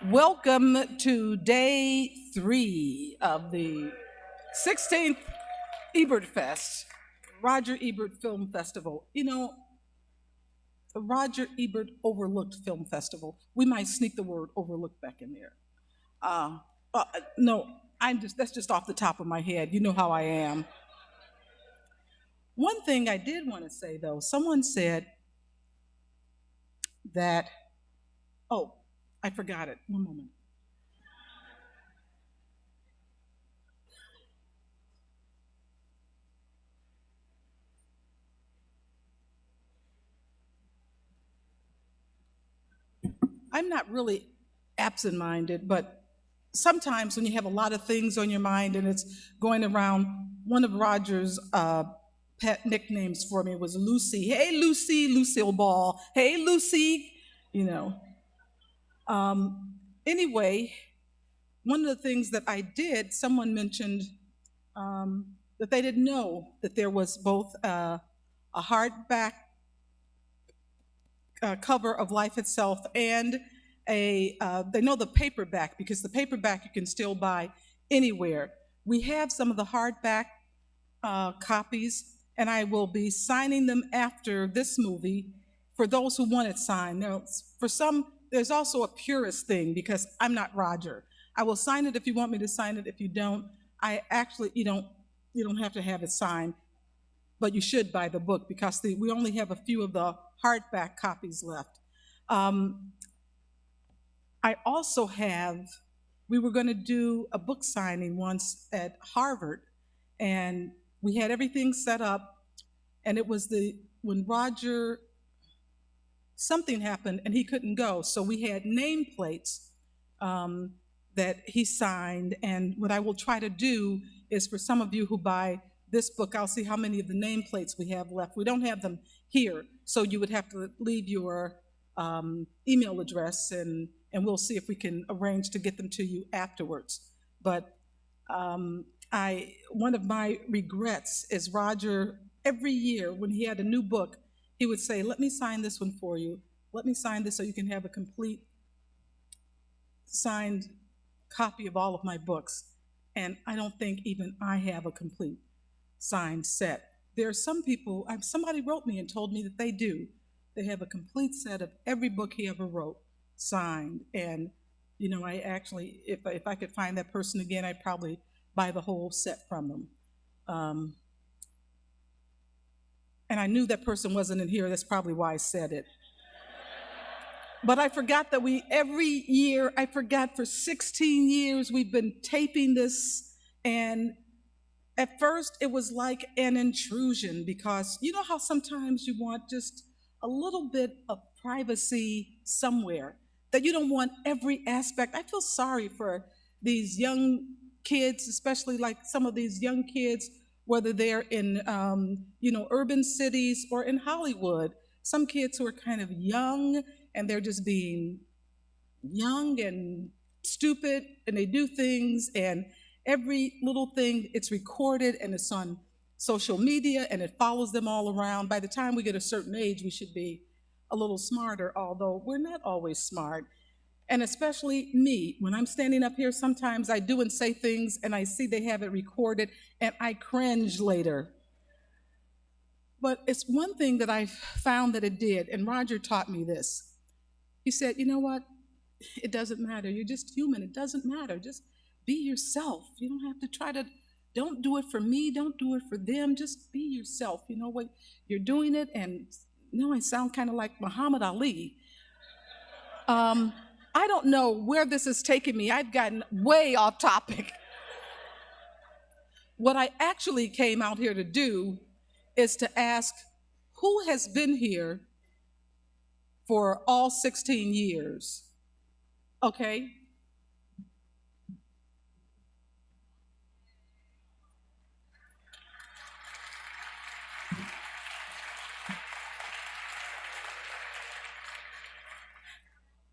Welcome to day 3 of the 16th Ebertfest, Roger Ebert Film Festival. You know, the Roger Ebert Overlooked Film Festival. We might sneak the word overlooked back in there. Uh, no, that's just off the top of my head. You know how I am. One thing I did want to say though, someone said that, oh, I forgot it. One moment. I'm not really absent-minded, but sometimes when you have a lot of things on your mind and it's going around, one of Roger's pet nicknames for me was Lucy. Hey, Lucy, Lucille Ball. Hey, Lucy, you know. Anyway, one of the things that I did, someone mentioned that they didn't know that there was both a hardback cover of Life Itself and they know the paperback, because the paperback you can still buy anywhere. We have some of the hardback copies, and I will be signing them after this movie for those who want it signed. Now, for some, there's also a purist thing because I'm not Roger. I will sign it if you want me to sign it. If you don't, you don't have to have it signed, but you should buy the book because we only have a few of the hardback copies left. I also we were going to do a book signing once at Harvard, and we had everything set up, and it was when Roger, something happened and he couldn't go, so we had nameplates that he signed, and what I will try to do is for some of you who buy this book, I'll see how many of the nameplates we have left. We don't have them here, so you would have to leave your email address, and we'll see if we can arrange to get them to you afterwards. But one of my regrets is Roger, every year when he had a new book, he would say, let me sign this one for you. Let me sign this so you can have a complete signed copy of all of my books. And I don't think even I have a complete signed set. There are some people, somebody wrote me and told me that they do. They have a complete set of every book he ever wrote signed. And, you know, I actually, if I could find that person again, I'd probably buy the whole set from them. And I knew that person wasn't in here. That's probably why I said it. But I forgot that every year, I forgot for 16 years, we've been taping this. And at first, it was like an intrusion because you know how sometimes you want just a little bit of privacy somewhere, that you don't want every aspect. I feel sorry for these young kids, especially like some of these young kids, whether they're in urban cities or in Hollywood. Some kids who are kind of young and they're just being young and stupid, and they do things, and every little thing, it's recorded and it's on social media and it follows them all around. By the time we get a certain age, we should be a little smarter, although we're not always smart. And especially me, when I'm standing up here, sometimes I do and say things and I see they have it recorded and I cringe later. But it's one thing that I found that it did, and Roger taught me this. He said, you know what? It doesn't matter. You're just human. It doesn't matter. Just be yourself. You don't have to don't do it for me. Don't do it for them. Just be yourself. You know what? You're doing it, and I sound kind of like Muhammad Ali. I don't know where this is taking me. I've gotten way off topic. What I actually came out here to do is to ask, who has been here for all 16 years? Okay.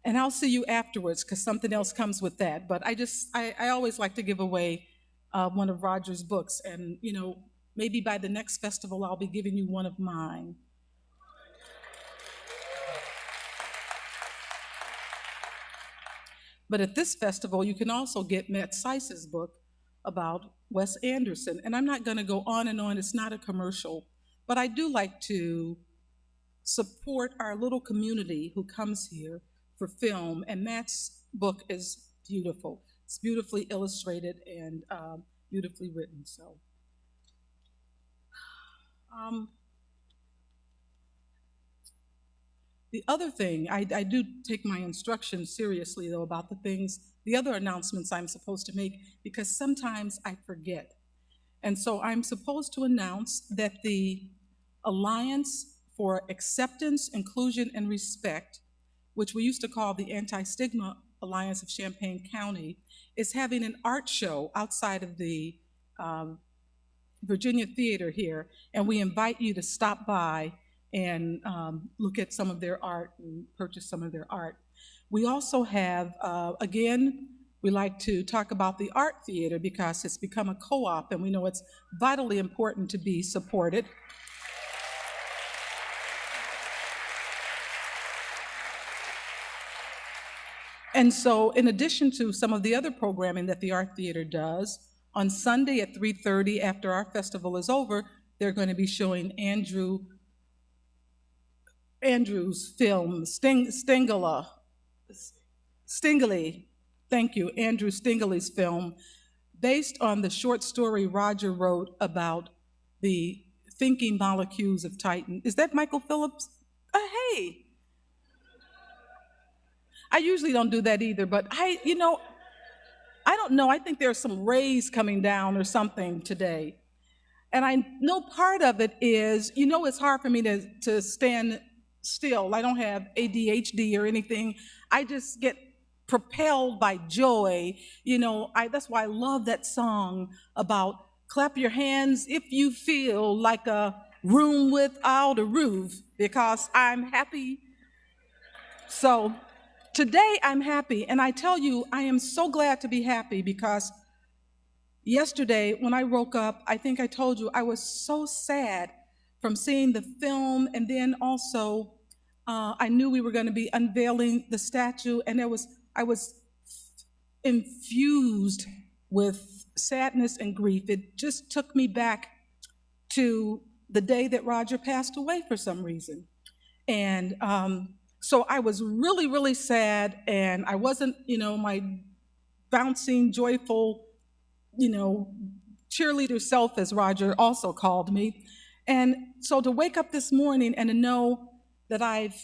And I'll see you afterwards because something else comes with that. But I always like to give away one of Roger's books. And, maybe by the next festival, I'll be giving you one of mine. But at this festival, you can also get Matt Seiss's book about Wes Anderson. And I'm not going to go on and on, it's not a commercial. But I do like to support our little community who comes here for film. And Matt's book is beautiful. It's beautifully illustrated and beautifully written. So, the other thing, I do take my instructions seriously, though, about the other announcements I'm supposed to make, because sometimes I forget. And so I'm supposed to announce that the Alliance for Acceptance, Inclusion, and Respect, which we used to call the Anti-Stigma Alliance of Champaign County, is having an art show outside of the Virginia Theater here, and we invite you to stop by and look at some of their art and purchase some of their art. We also have, again, we like to talk about the art theater because it's become a co-op and we know it's vitally important to be supported. And so in addition to some of the other programming that the art theater does, on Sunday at 3:30 after our festival is over, they're going to be showing Andrew's film, Stingley, thank you, Andrew Stingley's film, based on the short story Roger wrote about the thinking molecules of Titan. Is that Michael Phillips? Hey. I usually don't do that either, but I don't know, I think there's some rays coming down or something today. And I know part of it is, it's hard for me to stand still. I don't have ADHD or anything. I just get propelled by joy. That's why I love that song about clap your hands if you feel like a room without a roof, because I'm happy. So today I'm happy, and I tell you, I am so glad to be happy because yesterday when I woke up, I think I told you, I was so sad from seeing the film, and then also I knew we were going to be unveiling the statue, and I was infused with sadness and grief. It just took me back to the day that Roger passed away for some reason. And so I was really, really sad, and I wasn't, my bouncing, joyful, cheerleader self, as Roger also called me. And so to wake up this morning and to know that I've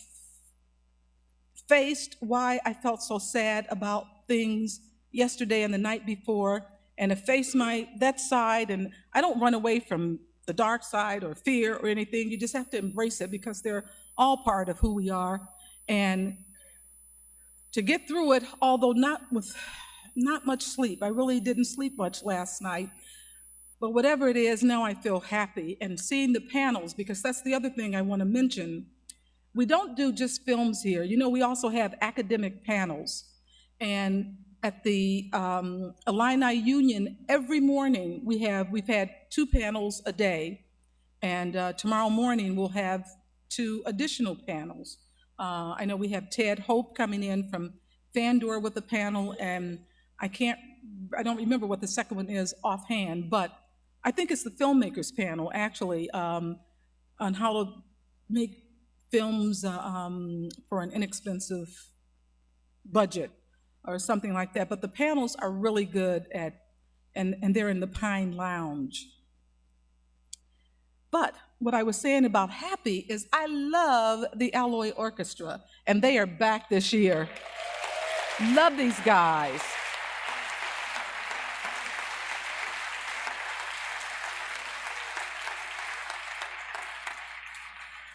faced why I felt so sad about things yesterday and the night before, and to face that side, and I don't run away from the dark side or fear or anything. You just have to embrace it because they're all part of who we are. And to get through it, although not with not much sleep, I really didn't sleep much last night, but whatever it is, now I feel happy. And seeing the panels, because that's the other thing I want to mention. We don't do just films here. We also have academic panels. And at the Illini Union, every morning we've had 2 panels a day. And tomorrow morning we'll have 2 additional panels. I know we have Ted Hope coming in from Fandor with a panel, and I don't remember what the second one is offhand, but I think it's the filmmakers panel, actually, on how to make films for an inexpensive budget or something like that. But the panels are really good and they're in the Pine Lounge. But what I was saying about happy is I love the Alloy Orchestra, and they are back this year. Love these guys.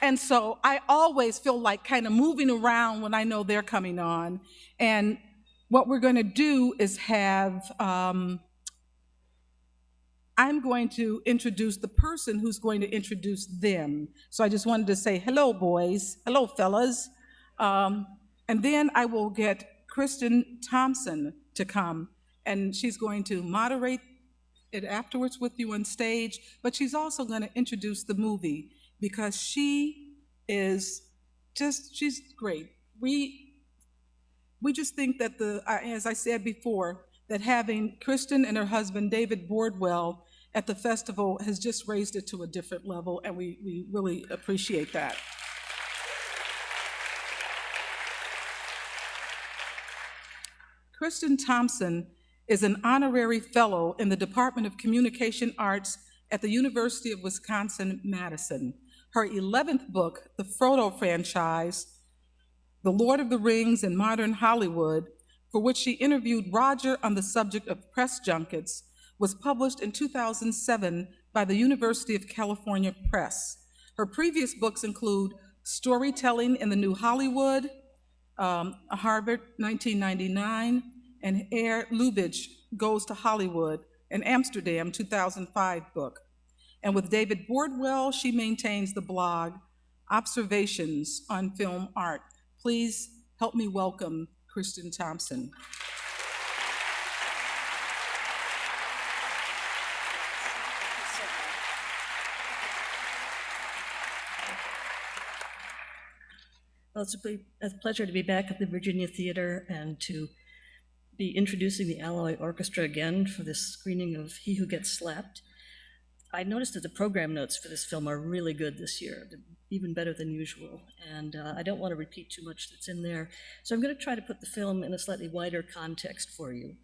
And so I always feel like kind of moving around when I know they're coming on. And what we're going to do is have, I'm going to introduce the person who's going to introduce them. So I just wanted to say, hello, boys. Hello, fellas. And then I will get Kristin Thompson to come, and she's going to moderate it afterwards with you on stage, but she's also going to introduce the movie because she's great. We just think that as I said before, that having Kristin and her husband, David Bordwell, at the festival has just raised it to a different level, and we really appreciate that. Kristin Thompson is an honorary fellow in the Department of Communication Arts at the University of Wisconsin-Madison. Her 11th book, The Frodo Franchise, The Lord of the Rings in Modern Hollywood, for which she interviewed Roger on the subject of press junkets, was published in 2007 by the University of California Press. Her previous books include Storytelling in the New Hollywood, Harvard, 1999, and Herr Lubitsch Goes to Hollywood, an Amsterdam 2005 book. And with David Bordwell, she maintains the blog Observations on Film Art. Please help me welcome Kristin Thompson. Well, it's a pleasure to be back at the Virginia Theater and to be introducing the Alloy Orchestra again for this screening of He Who Gets Slapped. I noticed that the program notes for this film are really good this year, even better than usual, and I don't want to repeat too much that's in there, so I'm going to try to put the film in a slightly wider context for you.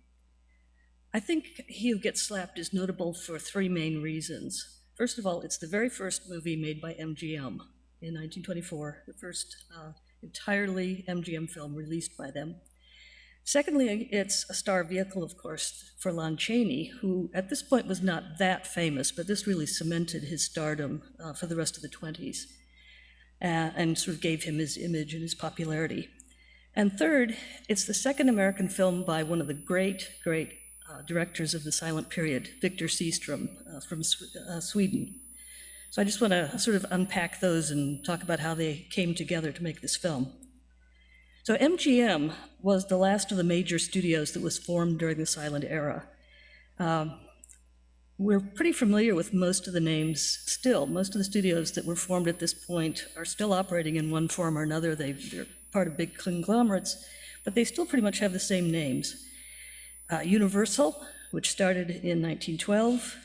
I think He Who Gets Slapped is notable for three main reasons. First of all, it's the very first movie made by MGM in 1924, the first entirely MGM film released by them. Secondly, it's a star vehicle, of course, for Lon Chaney, who at this point was not that famous, but this really cemented his stardom for the rest of the 20s and sort of gave him his image and his popularity. And third, it's the second American film by one of the great directors of the silent period, Victor Seastrom from Sweden. So I just want to sort of unpack those and talk about how they came together to make this film. So MGM was the last of the major studios that was formed during the silent era. We're pretty familiar with most of the names still. Most of the studios that were formed at this point are still operating in one form or another. They're part of big conglomerates, but they still pretty much have the same names. Universal, which started in 1912.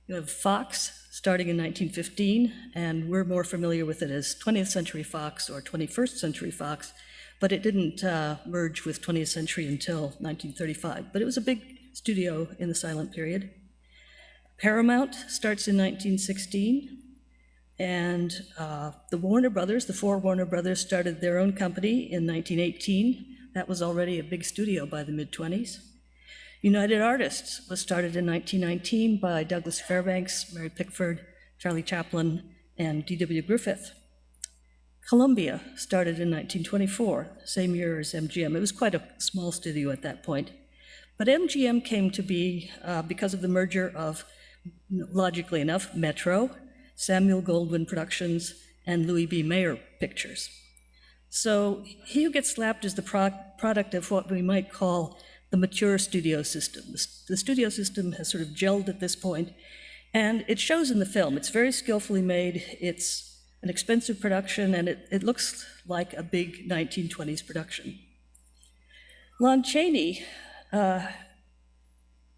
You have Fox, starting in 1915, and we're more familiar with it as 20th Century Fox or 21st Century Fox, but it didn't merge with 20th Century until 1935. But it was a big studio in the silent period. Paramount starts in 1916, and the Warner Brothers, the four Warner Brothers, started their own company in 1918. That was already a big studio by the mid-20s. United Artists was started in 1919 by Douglas Fairbanks, Mary Pickford, Charlie Chaplin, and D.W. Griffith. Columbia started in 1924, same year as MGM. It was quite a small studio at that point. But MGM came to be because of the merger of, logically enough, Metro, Samuel Goldwyn Productions, and Louis B. Mayer Pictures. So He Who Gets Slapped is the product of what we might call the mature studio system. The studio system has sort of gelled at this point, and it shows in the film. It's very skillfully made. It's an expensive production, and it looks like a big 1920s production. Lon Chaney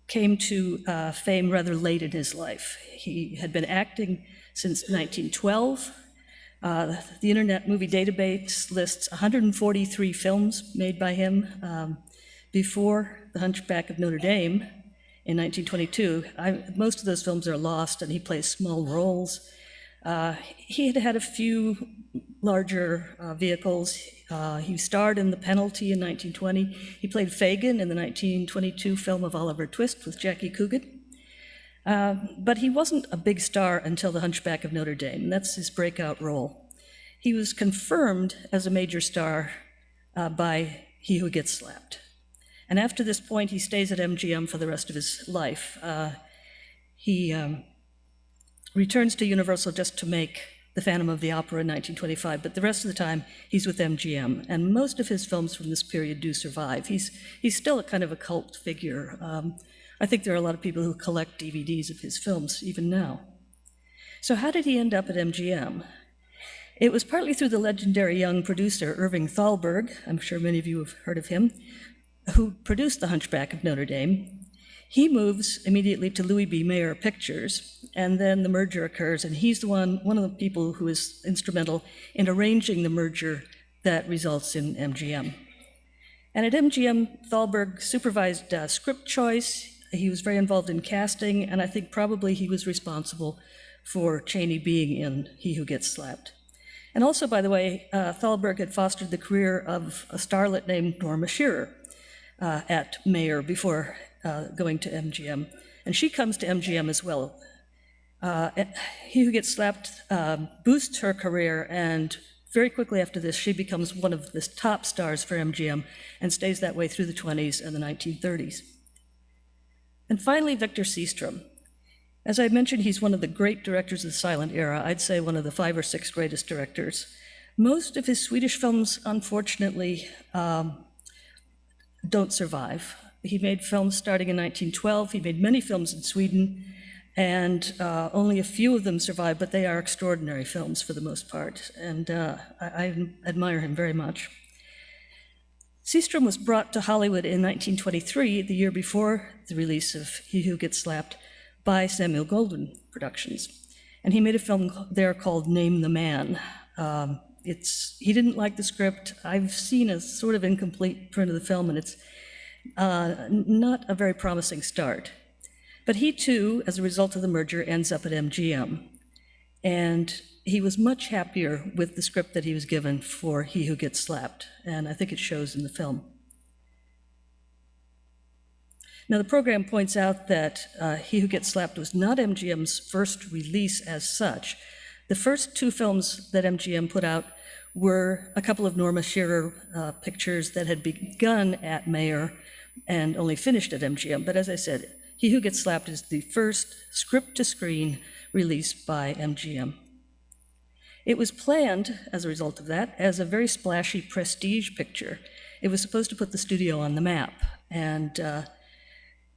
came to fame rather late in his life. He had been acting since 1912. The Internet Movie Database lists 143 films made by him before The Hunchback of Notre Dame in 1922. Most of those films are lost, and he plays small roles. He had a few larger vehicles. He starred in The Penalty in 1920. He played Fagin in the 1922 film of Oliver Twist with Jackie Coogan. But he wasn't a big star until The Hunchback of Notre Dame, and that's his breakout role. He was confirmed as a major star by He Who Gets Slapped. And after this point, he stays at MGM for the rest of his life. He returns to Universal just to make The Phantom of the Opera in 1925, but the rest of the time, he's with MGM. And most of his films from this period do survive. He's still a kind of a cult figure. I think there are a lot of people who collect DVDs of his films even now. So how did he end up at MGM? It was partly through the legendary young producer Irving Thalberg, I'm sure many of you have heard of him, who produced The Hunchback of Notre Dame. He moves immediately to Louis B. Mayer Pictures, and then the merger occurs, and he's one of the people who is instrumental in arranging the merger that results in MGM. And at MGM, Thalberg supervised script choice. He was very involved in casting, and I think probably he was responsible for Chaney being in He Who Gets Slapped. And also, by the way, Thalberg had fostered the career of a starlet named Norma Shearer at Mayer before going to MGM. And she comes to MGM as well. He Who Gets Slapped boosts her career, and very quickly after this, she becomes one of the top stars for MGM and stays that way through the 20s and the 1930s. And finally, Victor Seastrom. As I mentioned, he's one of the great directors of the silent era. I'd say one of the 5 or 6 greatest directors. Most of his Swedish films, unfortunately, don't survive. He made films starting in 1912. He made many films in Sweden, and only a few of them survive, but they are extraordinary films for the most part, and I admire him very much. Seastrom was brought to Hollywood in 1923, the year before the release of He Who Gets Slapped, by Samuel Goldwyn Productions. And he made a film there called Name the Man. He didn't like the script. I've seen a sort of incomplete print of the film, and it's not a very promising start. But he too, as a result of the merger, ends up at MGM. And he was much happier with the script that he was given for He Who Gets Slapped, and I think it shows in the film. Now, the program points out that He Who Gets Slapped was not MGM's first release as such. The first 2 films that MGM put out were a couple of Norma Shearer pictures that had begun at Mayer and only finished at MGM. But as I said, He Who Gets Slapped is the first script-to-screen release by MGM. It was planned, as a result of that, as a very splashy prestige picture. It was supposed to put the studio on the map, and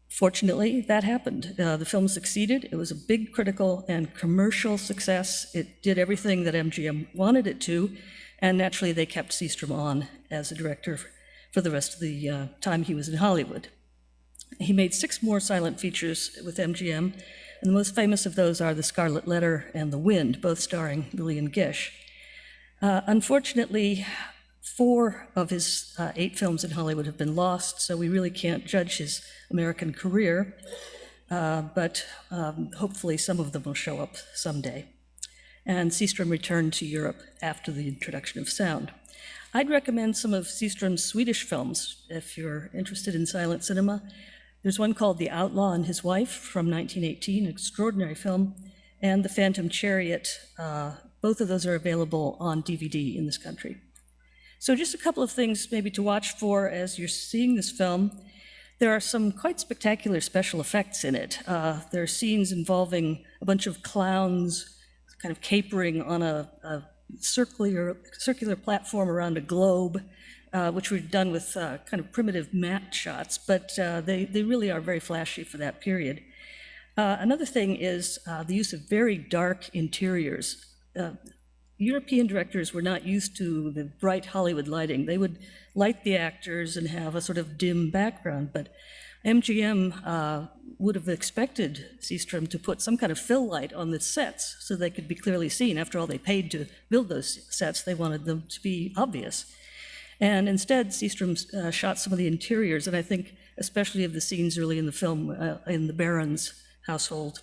fortunately, that happened. The film succeeded. It was a big critical and commercial success. It did everything that MGM wanted it to, and naturally, they kept Seastrom on as a director for the rest of the time he was in Hollywood. He made 6 more silent features with MGM, and the most famous of those are The Scarlet Letter and The Wind, both starring Lillian Gish. Unfortunately, 4 of his 8 films in Hollywood have been lost, so we really can't judge his American career, but hopefully some of them will show up someday. And Seastrom returned to Europe after the introduction of sound. I'd recommend some of Seastrom's Swedish films if you're interested in silent cinema. There's one called The Outlaw and His Wife from 1918, an extraordinary film, and The Phantom Chariot. Both of those are available on DVD in this country. So just a couple of things maybe to watch for as you're seeing this film. There are some quite spectacular special effects in it. There are scenes involving a bunch of clowns kind of capering on a circular platform around a globe, which were done with kind of primitive matte shots, but they really are very flashy for that period. Another thing is the use of very dark interiors. European directors were not used to the bright Hollywood lighting. They would light the actors and have a sort of dim background, but MGM would have expected Seastrom to put some kind of fill light on the sets so they could be clearly seen. After all, they paid to build those sets. They wanted them to be obvious. And instead, Seastrom shot some of the interiors, and I think especially of the scenes early in the film in the Baron's household,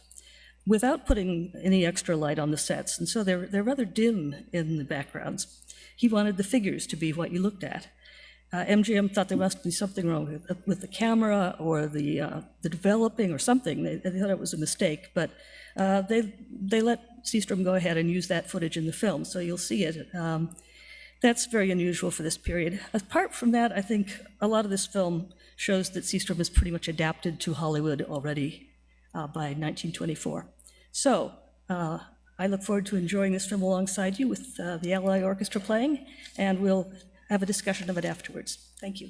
without putting any extra light on the sets. And so they're rather dim in the backgrounds. He wanted the figures to be what you looked at. MGM thought there must be something wrong with the camera or the developing or something. They thought it was a mistake, but they let Seastrom go ahead and use that footage in the film, so you'll see it. That's very unusual for this period. Apart from that, I think a lot of this film shows that Seastrom is pretty much adapted to Hollywood already by 1924. So I look forward to enjoying this film alongside you with the Alloy Orchestra playing, and we'll have a discussion of it afterwards. Thank you.